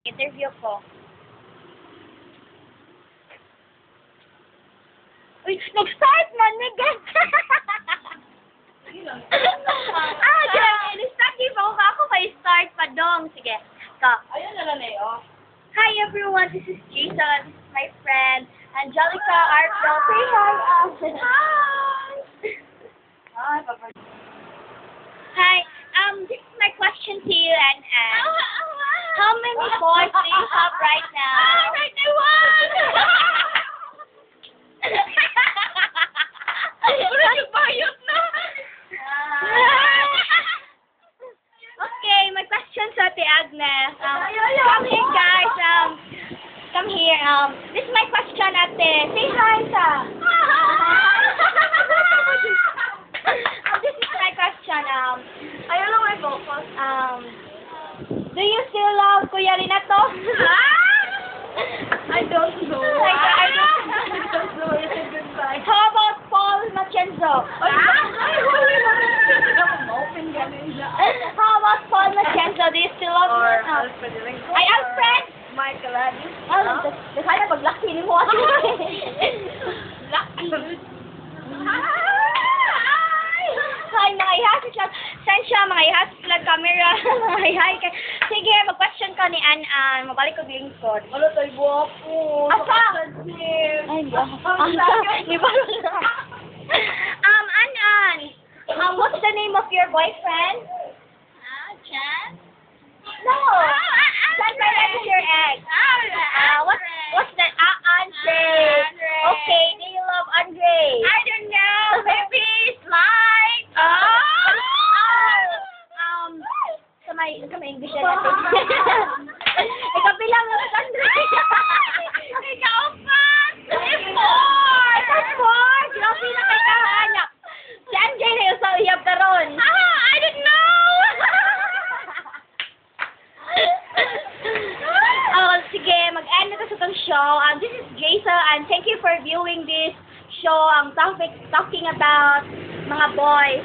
Interview ko. Uy, nag-start na, nigga! Nag-start pa ako pa-start pa dong. Sige, ka. Ayun na lang eh, oh. Hi everyone, this is Jason. This is my friend, Angelica Arpel. Say hi, Hi! Ay, papa. Hi, this is my question to you, and how many boys do you have right now? Right now, one! Okay, my question to Ate Agnes. Come here, guys. Come here. This is my question, Ate. Say hi, sa. This is my question. Ayun lang may focus. Do you still love Kuya Renato? I don't know. I don't know. It's a good sign. How about Paul Machenzo? How about Paul Machenzo? Do you still love Or him? Alfred Ringo. Ay, Alfred! Michael Addy. Sana paglaki ni mo. Lucky. Hi, mga ihas. Sensya, mga ihas lang camera. Mga hi. Sige, mag-question ka ni An. Mabalik ko lingkod. Ano tayo guwapo? Asa? Ay, di ba? An. What's the name of your boyfriend? Chan? No. Saan ba yan your ex? What's that? Andre. Okay, do you love Andre? I don't know. Maybe it's like. Sa may English na natin. Ikaw bilang ng Andre. Ikaw pa! Ikaw four! Grabe na kay kahanap. Si Andre na yung sa uyab karon. I don't know! Sige, mag-end na to sa itong show. This is Jason, and thank you for viewing this show. Ang topic talking about mga boys.